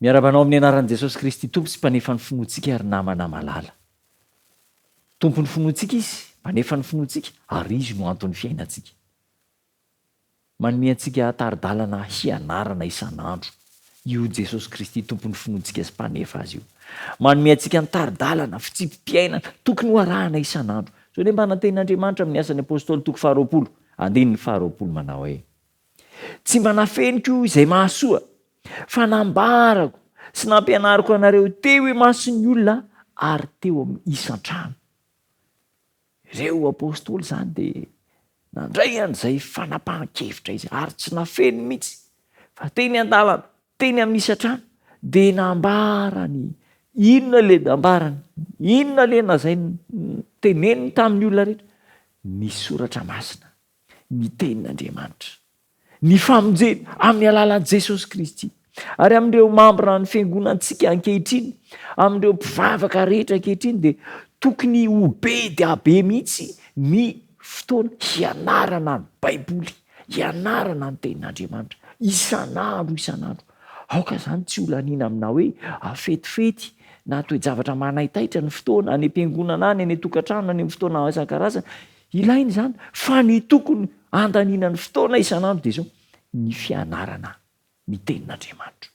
Miarabanao amin'ny anaran'i Jesosy Kristy tompo sy mpanefa ny finoantsika ary namana malala. Tompony finoantsika izy, manefa ny finoantsika ary izy no anton'ny fiainantsika. Manome antsika tari-dalana hianarana isan'andro. Io Jesosy Kristy tompony finoantsika sy mpanefa azy io. Manome antsika ny tari-dalana fitsimpi-piainana tokony ho arahana isan'andro. So dia mba nantenin'Andriamanitra amin'ny asany apôstôly toko 20, andininy 20 manao hoe: tsy mba nafeniko izay mahasoa, fa nambarako sy nampianariko anareo teo imason'ny olona ary teo amin'ny isan-trano. Ireo apôstôly zany dia nandray an'izay fanapahan-kevitra izy ary tsy nafeny mihitsy, fa teny an-dalana, teny amin'ny isan-trano dia nambarany. Inona le nambarany? Inona le nazay teneniny tamin'ny olona rehetra? Ny soratra masina, ny tenin'Andriamanitra, ny famonjeny amin'ny alalan'i Jesosy Kristy. Ary amin'ireo mambra ny fiangonantsika ankehitriny, amin'ireo mpivavaka rehetra ankehitriny dia tokony ho be dia be mihitsy ny fotoana hianarana ny Baiboly, hianarana ny tenin'Andriamanitra isan'andro. Aoka zany tsy ho laniana amina hoe afetifety na toe-javatra manaitaitra ny fotoana any am-piangonana any, any tokantrano, any amin'ny fotoana isan-karazany. Ilainy zany fa ny tokony andaniana ny fotoana isan'andro dia zao ny fianarana ny tenin'Andriamanitra.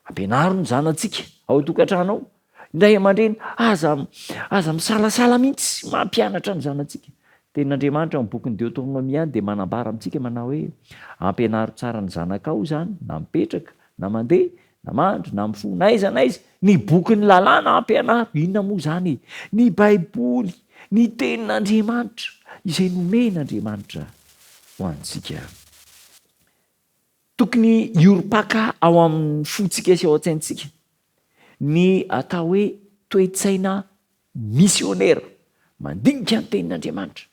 Ampianaro ny zanantsika ao tokantrano ao. Indray aman-dreny aza misalasala mihitsy mampianatra ny zanantsika. Tenin'Andriamanitra amin'ny bokin'ny Deutéronomie dia manambara amintsika manao hoe ampianaro tsara ny zanakao zany, na mipetraka, na mandeha, na mandry, na mifoha, na aiza na aiza. Ny bokin'ny lalàna ampianaro. Inona moa zany? Ny Baiboly, ny tenin'Andriamanitra izay nomen'Andriamanitra ho antsika. Tokony hiorom-paka ao amin'ny fontsika sy ao an-tsaintsika ny atao hoe toe-tsaina misionera, mandinika ny tenin'Andriamanitra.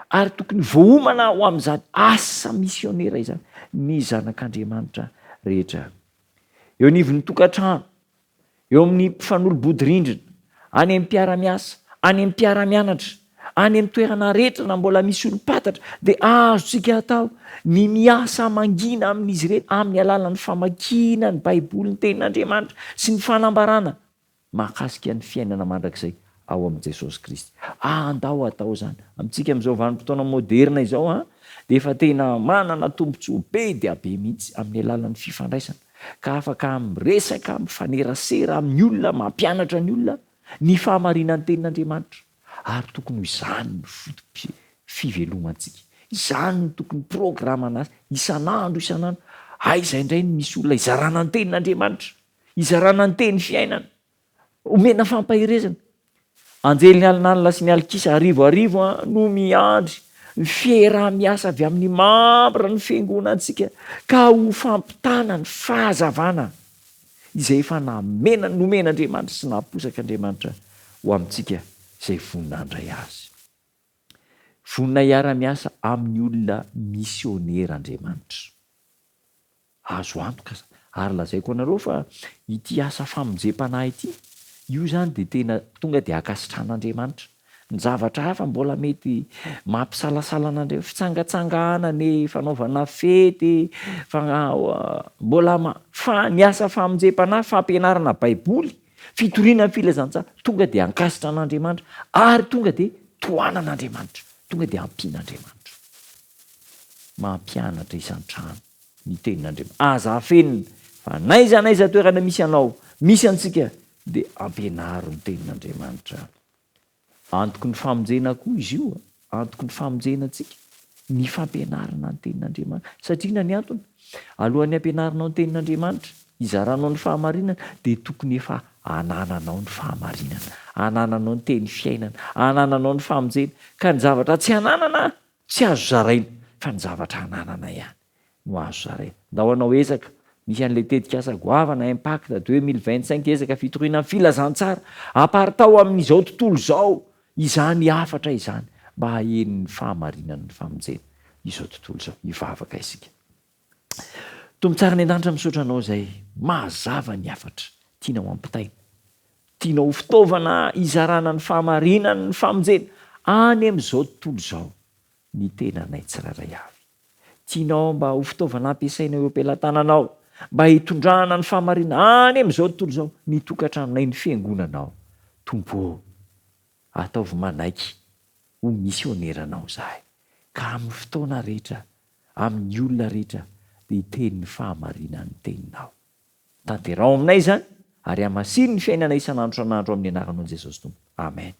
Ary tokony voahomana ao amin'izany asa misionera izany ny zanak'Andriamanitra rehetra. Eo anivon'ny tokantrano, eo amin'ny mpifanolo-bodirindrina, any amin'ny mpiara-miasa, any amin'ny mpiara-mianatra, any amin'ny toerana rehetra na mbola misy olom-patatra, dia azontsika atao ny miasa mangina amin'izy ireny amin'ny alalan'ny famakiana ny Baiboly, ny tenin'Andriamanitra sy ny fanambarana mahakasika ny fiainana mandrakizay ao amin'i Jesosy Kristy. Andao atao zany. Amintsika amin'izao vanim-potoana moderna izao dia efa tena manana tombontsoa be dia be mihitsy amin'ny alalan'ny fifandraisana, ka afaka miresaka, mifanerasera amin'ny olona, mampianatra ny olona ny fahamarinan'ny tenin'Andriamanitra. Ary tokony izany ny fivelomantsika, izany no tokony programana azy isan'andro. Aiza indray ny misy olona izarana ny tenin'Andriamanitra, izarana ny teny fiainana, omena fampahirezana. Anjely ny alinalina sy ny alikisa arivo no miandry ny fiarah-miasa avy amin'ny mambra ny fiangonantsika ka ho fampitana ny fahazavana izay efa nomen'Andriamanitra sy naposak'Andriamanitra ho amintsika izay vonina handray azy. Vonina hiara-miasa amin'ny olona misionera Andriamanitra. Azo antoka ary lazaiko anareo fa ity asa famonjem-panahy ity, io zany dia tena tonga dia akasitran'Andriamanitra. Ny zavatra hafa mbola mety mampisalasala an'Andriamanitra, fitsangatsangana, ny fanaovana fety, fa ny asa famonjem-panahy, fampianarana Baiboly, fitoriana ny filazantsara, tonga dia ankasitra an'Andriamanitra ary tonga dia tohanan'Andriamanitra, tonga dia ampian'Andriamanitra. Mampianatra isan-trano ny tenin'Andriamanitra. Aza afenina fa naiza toerana misy anao, misy antsika, dia ampianaro ny tenin'Andriamanitra. Antoko ny famonjena koa izy io, antoko ny famonjena antsika ny fampianarana ny tenin'Andriamanitra. Satria na ny antony, alohan'ny ampianaranao ny tenin'Andriamanitra, izaranao ny fahamarinana, dia tokony efa anananao ny fahamarinana, anananao ny teny fiainana, anananao ny famonjena. Ka ny zavatra tsy ananana tsy azo zaraina, fa ny zavatra ananana ihany no azo zaraina. Ndao anao ezaka, misy an'ilay tetikasa goavana impact 2025 ezaka fitoriana ny filazantsara, apartao amin'izao tontolo izao, izany hafatra izany mba hahen'ny fahamarinana ny famonjena izao tontolo izao. Hivavaka isika. Tombotsara ny an-danitra misaotra anao izay mazava ny hafatra tianao ampitaina, tianao fitaovana izarana ny fahamarinana ny famonjena any amin'izao tontolo izao, ny tenanay tsiraray avy. Tianao mba ho fitaovana ampiasaina eo am-pelantananao mba hitondrana ny fahamarinana any am'izao tontolo zao nitokantranonay ny fiangonanao. Tompo, ataovy manaiky ho misioneranao zahay ka amin'ny fotoana rehetra, amin'ny olona rehetra de hiteny ny fahamarinan'ny teninao. Tanterao aminay zany ary hamasiny ny fiainana isan'andro san'andro amin'ny anaranao Jesosy Tompo. Amen.